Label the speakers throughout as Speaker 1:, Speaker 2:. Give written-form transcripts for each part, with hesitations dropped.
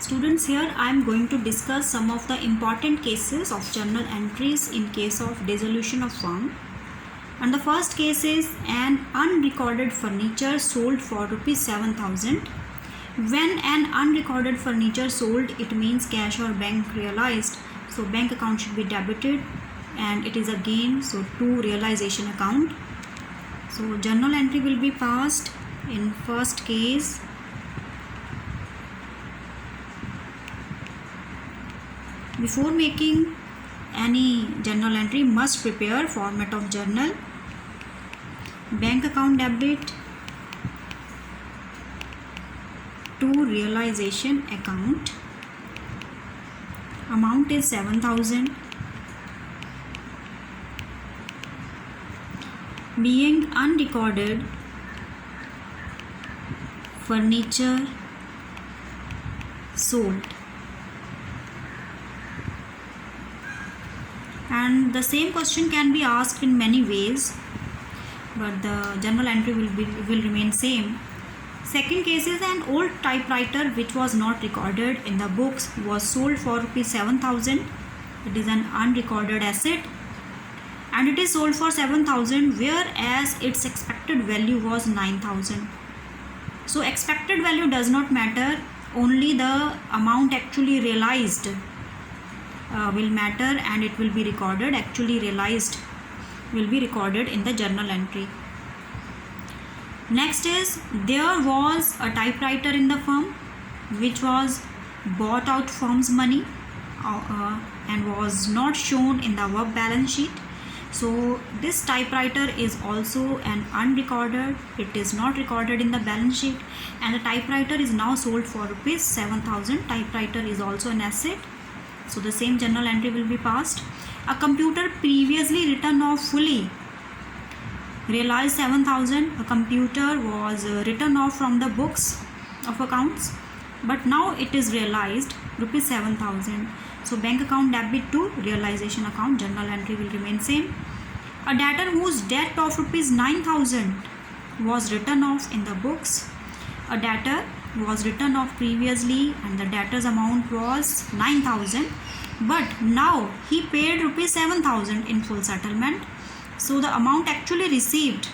Speaker 1: Students, here I am going to discuss some of the important cases of journal entries in case of dissolution of firm. And the first case is an unrecorded furniture sold for rupees 7,000. When an unrecorded furniture sold, it means cash or bank realized. So bank account should be debited and it is a gain, so to realization account. So journal entry will be passed in first case. Before making any journal entry, must prepare format of journal. Bank account debit to realization account. Amount is 7,000. Being unrecorded furniture sold. And the same question can be asked in many ways, but the journal entry will remain same. Second case is an old typewriter which was not recorded in the books was sold for rupees 7,000. It is an unrecorded asset and it is sold for 7,000, whereas its expected value was 9,000. So expected value does not matter, only the amount actually realized will matter, and it will be recorded. Actually realized will be recorded in the journal entry. Next is, there was a typewriter in the firm which was bought out firm's money and was not shown in the work balance sheet. So this typewriter is also an unrecorded, it is not recorded in the balance sheet, and the typewriter is now sold for rupees 7,000. Typewriter is also an asset, so the same journal entry will be passed. A computer previously written off fully realized 7,000. A computer was written off from the books of accounts, but now it is realized rupees 7,000. So bank account debit to realization account, journal entry will remain same. A debtor whose debt of rupees 9,000 was written off in the books. A debtor was written off previously and the debtor's amount was 9,000, but now he paid rupees 7,000 in full settlement. So the amount actually received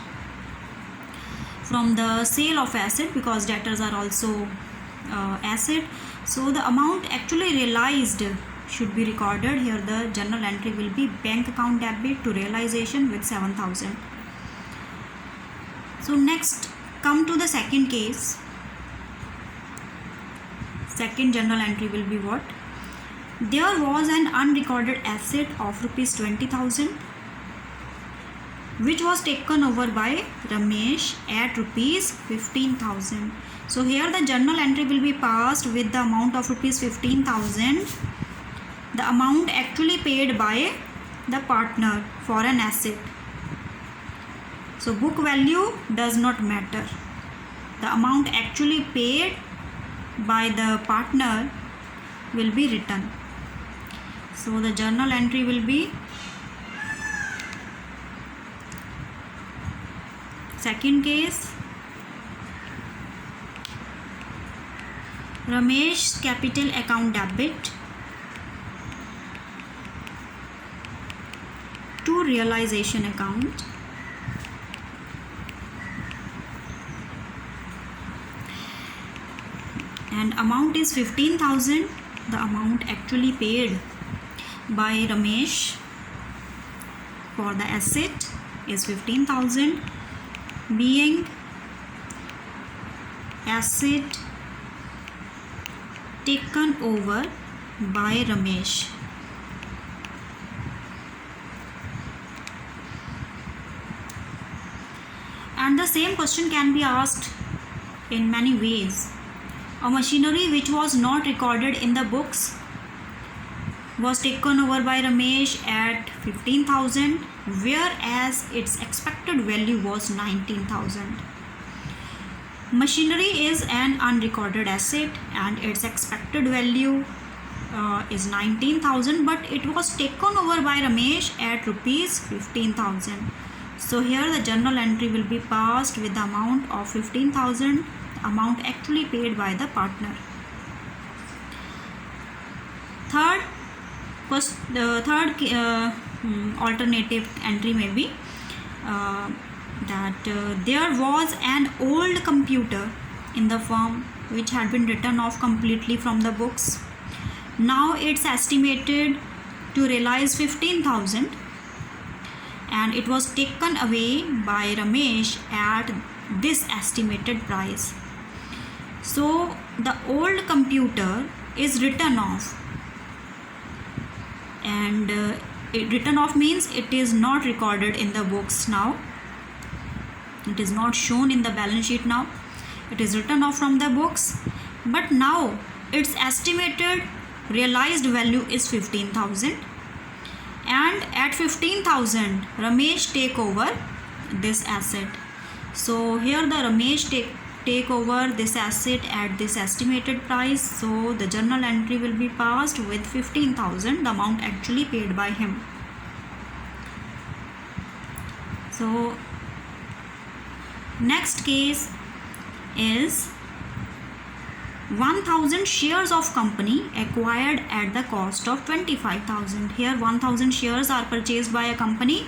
Speaker 1: from the sale of asset, because debtors are also asset, so the amount actually realized should be recorded. Here the journal entry will be bank account debit to realization with 7,000. So next, come to the second case. Second journal entry will be what? There was an unrecorded asset of rupees 20,000 which was taken over by Ramesh at rupees 15,000. So here the journal entry will be passed with the amount of rupees 15,000, the amount actually paid by the partner for an asset. So book value does not matter. The amount actually paid by the partner will be written. So the journal entry will be second case. Ramesh capital account debit to realization account. And amount is 15,000. The amount actually paid by Ramesh for the asset is 15,000, being asset taken over by Ramesh. And the same question can be asked in many ways. A machinery which was not recorded in the books was taken over by Ramesh at 15,000, whereas its expected value was 19,000. Machinery is an unrecorded asset and its expected value is 19,000, but it was taken over by Ramesh at rupees 15,000. So here the journal entry will be passed with the amount of 15,000, amount actually paid by the partner. The third alternative entry may be that there was an old computer in the firm which had been written off completely from the books. Now it's estimated to realize 15,000 and it was taken away by Ramesh at this estimated price. So the old computer is written off, and written off means it is not recorded in the books now. It is not shown in the balance sheet now. It is written off from the books, but now its estimated realized value is 15,000, and at 15,000 Ramesh take over this asset. So here the Ramesh take over this asset at this estimated price. So the journal entry will be passed with 15,000, the amount actually paid by him. So next case is 1,000 shares of company acquired at the cost of 25,000. Here 1,000 shares are purchased by a company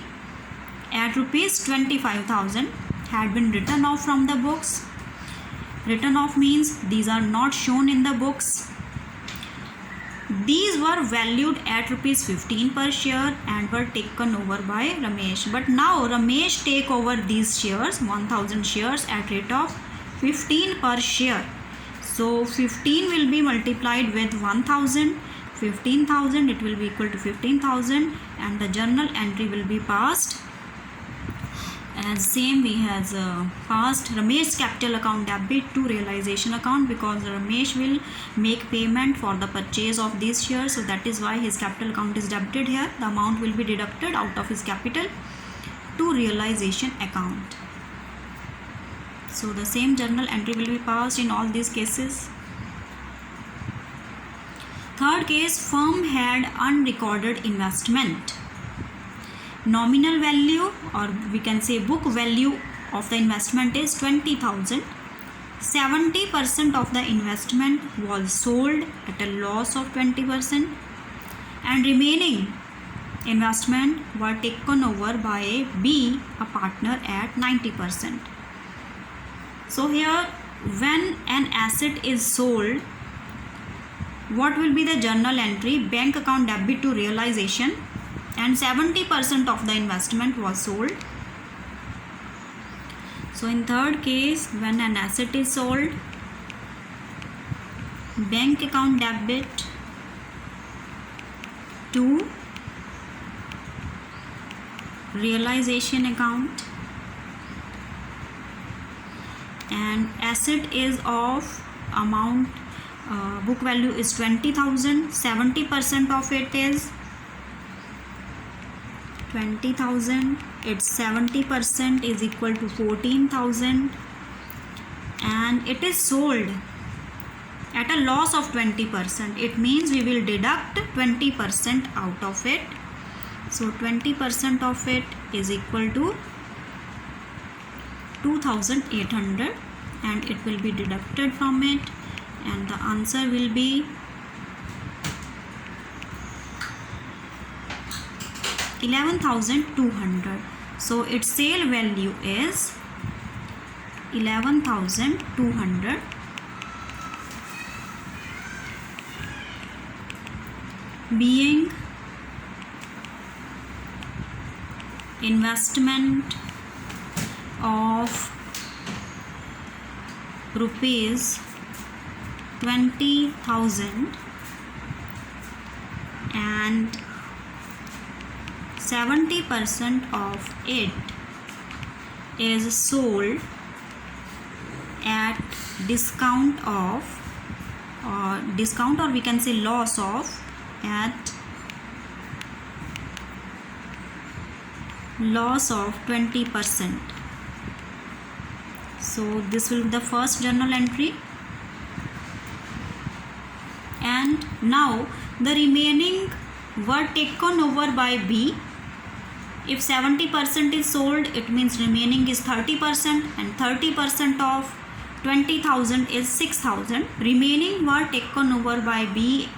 Speaker 1: at rupees 25,000, had been written off from the books. Written off means these are not shown in the books. These were valued at rupees 15 per share and were taken over by Ramesh. But now Ramesh take over these shares, 1,000 shares at rate of 15 per share. So 15 will be multiplied with 1,000. 15,000, it will be equal to 15,000, and the journal entry will be passed as same we has passed Ramesh's capital account debit to realization account, because Ramesh will make payment for the purchase of these shares. So that is why his capital account is debited here. The amount will be deducted out of his capital to realization account. So the same journal entry will be passed in all these cases. Third case, firm had unrecorded investment. Nominal value, or we can say book value of the investment is 20,000. 70% of the investment was sold at a loss of 20%, and remaining investment were taken over by B, a partner, at 90%. So here when an asset is sold, what will be the journal entry? Bank account debit to realization, and 70% of the investment was sold. So in third case, when an asset is sold, bank account debit to realization account, and asset is of amount, book value is 20,000. 70% of it is 20,000. Its 70% is equal to 14,000, and it is sold at a loss of 20%. It means we will deduct 20% out of it. So 20% of it is equal to 2,800, and it will be deducted from it, and the answer will be 11,200. So its sale value is 11,200. Being investment of rupees 20,000 and 70% of it is sold at discount of, or we can say loss of, at loss of 20%. So this will be the first journal entry. And now the remaining were taken over by B. If 70% is sold, it means remaining is 30%, and 30% of 20,000 is 6,000. Remaining were taken over by B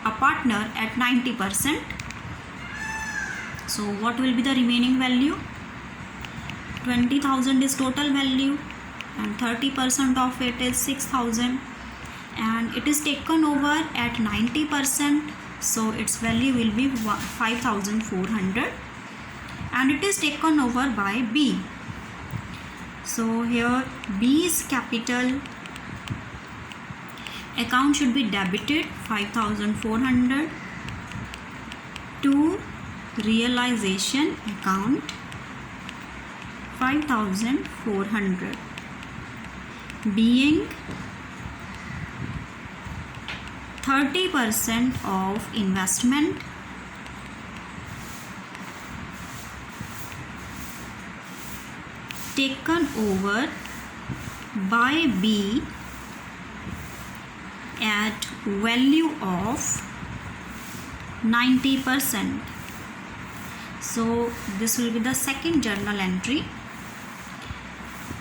Speaker 1: a partner at 90%. So what will be the remaining value? 20,000 is total value and 30% of it is 6,000, and it is taken over at 90%, so its value will be 5,400, and it is taken over by B. So here B's capital account should be debited 5,400 to realization account 5,400, being 30% of investment taken over by B at value of 90%. So this will be the second journal entry.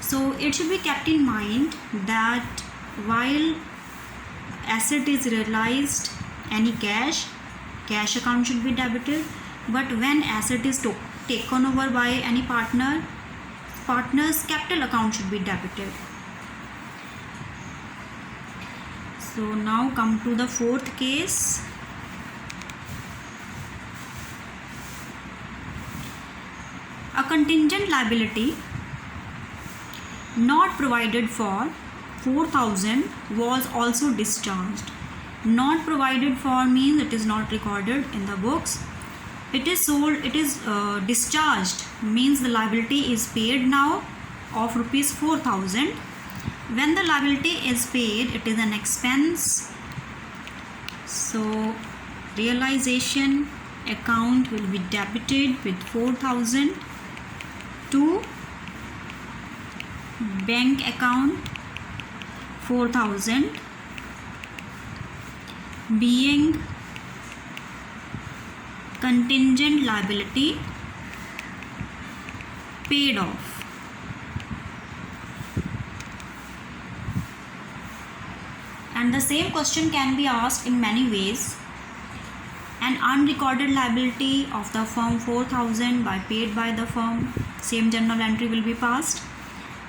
Speaker 1: So it should be kept in mind that while asset is realized, any cash account should be debited, but when asset is taken over by any partner's capital account should be debited. So now come to the fourth case. A contingent liability not provided for 4,000 was also discharged. Not provided for means it is not recorded in the books. It is discharged means the liability is paid now of rupees 4,000. When the liability is paid, it is an expense. So realization account will be debited with 4,000 to bank account 4,000, being contingent liability paid off. And the same question can be asked in many ways. An unrecorded liability of the firm 4,000 paid by the firm, same journal entry will be passed.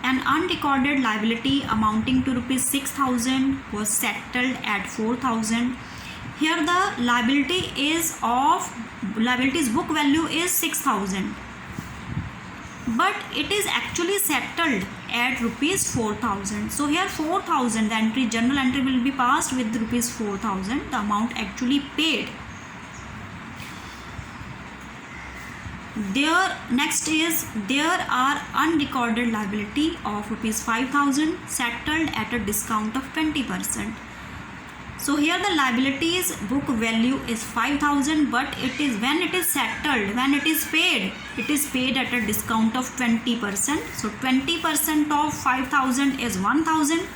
Speaker 1: An unrecorded liability amounting to rupees 6,000 was settled at 4,000. Here the liability's book value is 6,000, but it is actually settled at rupees 4,000. So here 4,000, the journal entry will be passed with rupees 4,000, the amount actually paid. There are unrecorded liability of rupees 5,000 settled at a discount of 20%. So here the liability's book value is 5,000, but when it is settled, when it is paid at a discount of 20%. So 20% of 5,000 is 1,000.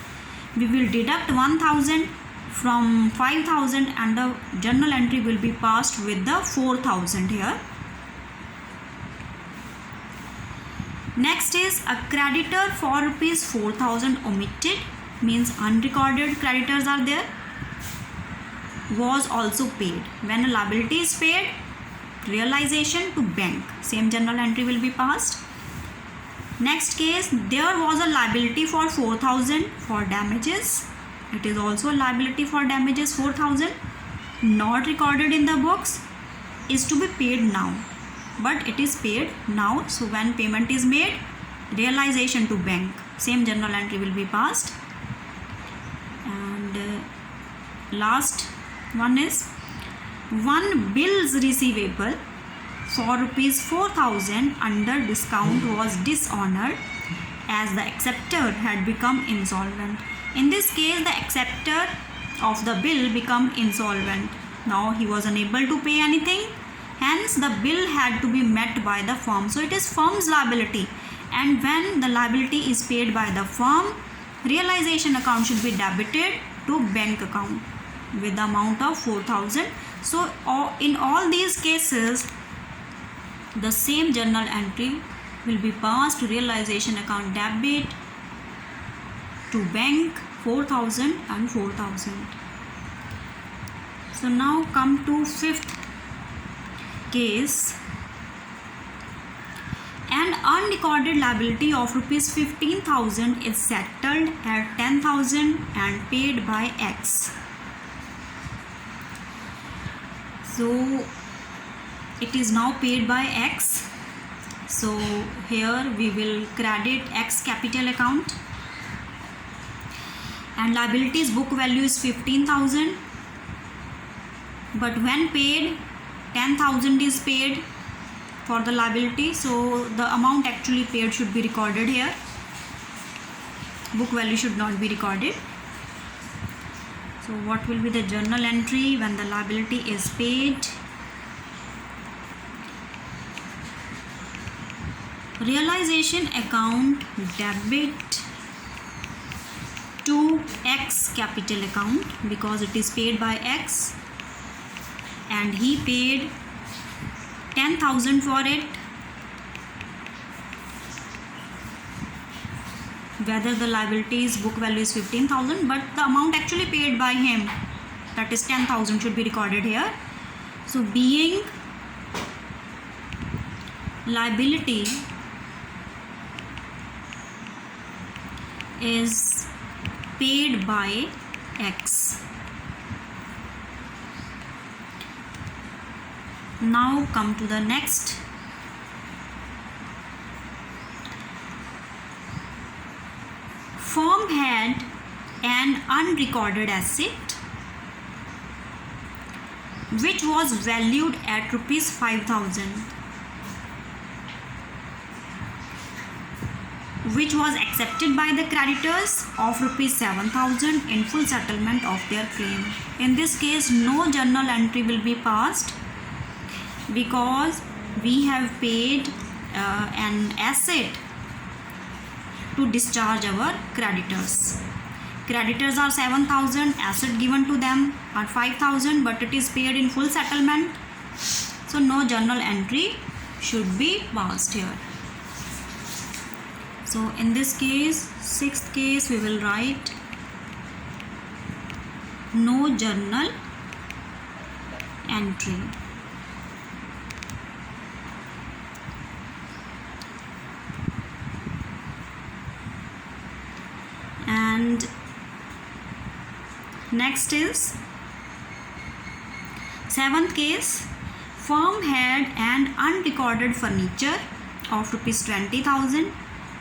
Speaker 1: We will deduct 1,000 from 5,000 and the journal entry will be passed with the 4,000 here. Next is a creditor for rupees 4,000 omitted, means unrecorded creditors are there, was also paid. When a liability is paid, realization to bank, same journal entry will be passed. Next case, there was a liability for 4,000 for damages. It is also a liability for damages 4,000, not recorded in the books, is to be paid now. But it is paid now, so when payment is made, realization to bank, same journal entry will be passed. And last one is one bills receivable for rupees 4,000 under discount was dishonored as the acceptor had become insolvent. In this case, the acceptor of the bill become insolvent. Now he was unable to pay anything. Hence, the bill had to be met by the firm. So, it is firm's liability. And when the liability is paid by the firm, realization account should be debited to bank account with the amount of 4,000. So, in all these cases, the same journal entry will be passed to realization account debit to bank 4,000 and 4,000. So now come to fifth case. An unrecorded liability of rupees 15,000 is settled at 10,000 and paid by X. So it is now paid by X. So here we will credit X capital account, and liabilities book value is 15,000, but when paid 10,000 is paid for the liability, so the amount actually paid should be recorded here. Book value should not be recorded. So what will be the journal entry when the liability is paid? Realization account debit to X capital account because it is paid by X, and he paid 10,000 for it. Whether the liability's book value is 15,000, but the amount actually paid by him, that is 10,000, should be recorded here. So being liability is paid by X. Now come to the next. Firm had an unrecorded asset which was valued at rupees 5,000, which was accepted by the creditors of rupees 7,000 in full settlement of their claim. In this case, no journal entry will be passed because we have paid an asset to discharge our creditors. Creditors are 7,000, asset given to them are 5,000, but it is paid in full settlement, so no journal entry should be passed here. So in this case, sixth case, we will write no journal entry. And next is seventh case. Firm had an unrecorded furniture of rupees 20,000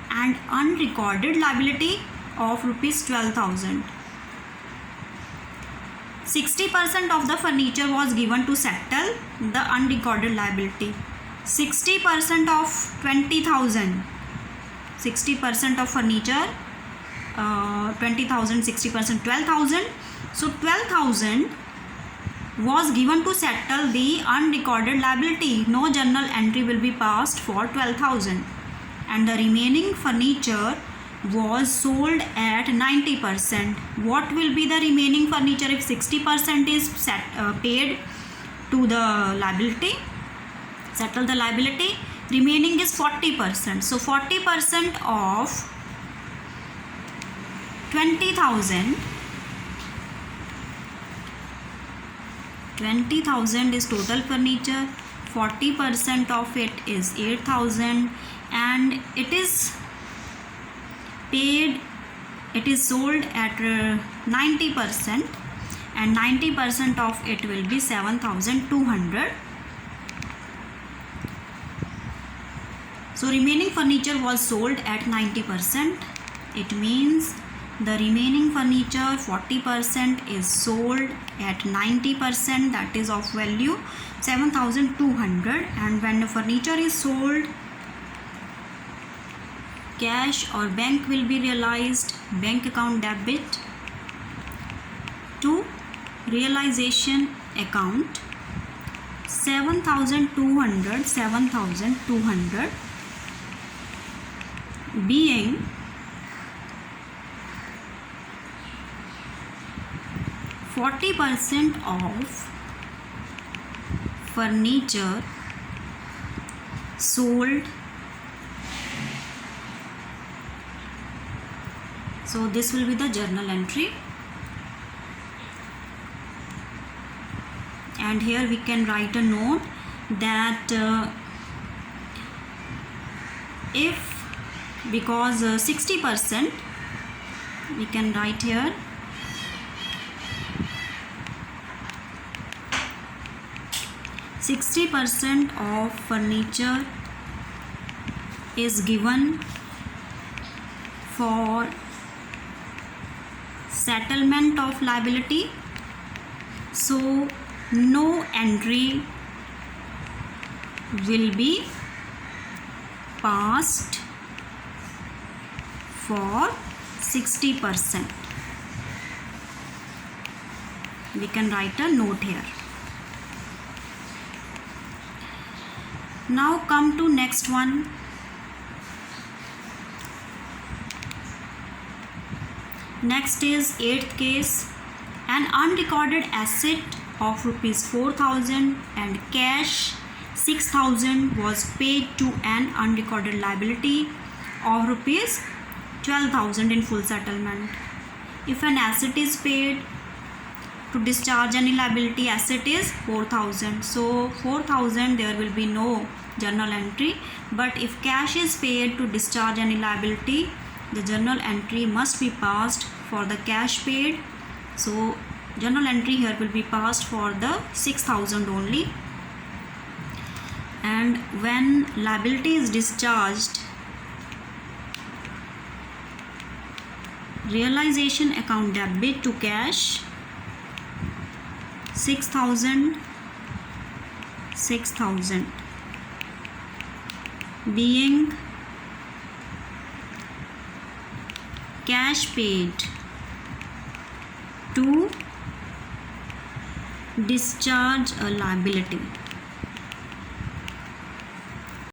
Speaker 1: and unrecorded liability of rupees 12,000. 60% of the furniture was given to settle the unrecorded liability. 60% of 20,000. 60% of furniture, 20,000, 60%, 12,000. So 12,000 was given to settle the unrecorded liability. No journal entry will be passed for 12,000. And the remaining furniture was sold at 90%. What will be the remaining furniture if 60% is paid to the liability, settle the liability? Remaining is 40%. So 40% of 20,000. 20,000 is total furniture. 40% of it is 8,000, and it is paid. It is sold at 90%, and 90% of it will be 7,200. So remaining furniture was sold at 90%. It means the remaining furniture 40% is sold at 90%, that is of value 7,200. And when the furniture is sold, cash or bank will be realized. Bank account debit to realization account 7,200, 7,200 being %40 of furniture sold. So this will be the journal entry. and here we can write a note that if, because 60%, we can write here 60% of furniture is given for settlement of liability, so no entry will be passed for 60%. We can write a note here. Now come to next one. Next is 8th case. An unrecorded asset of rupees 4,000 and cash 6,000 was paid to an unrecorded liability of rupees 12,000 in full settlement. If an asset is paid to discharge any liability, asset is 4,000. So 4,000, there will be no journal entry. But if cash is paid to discharge any liability, the journal entry must be passed for the cash paid. So journal entry here will be passed for the 6,000 only. And when liability is discharged, realization account debit to cash 6,000 being cash paid to discharge a liability.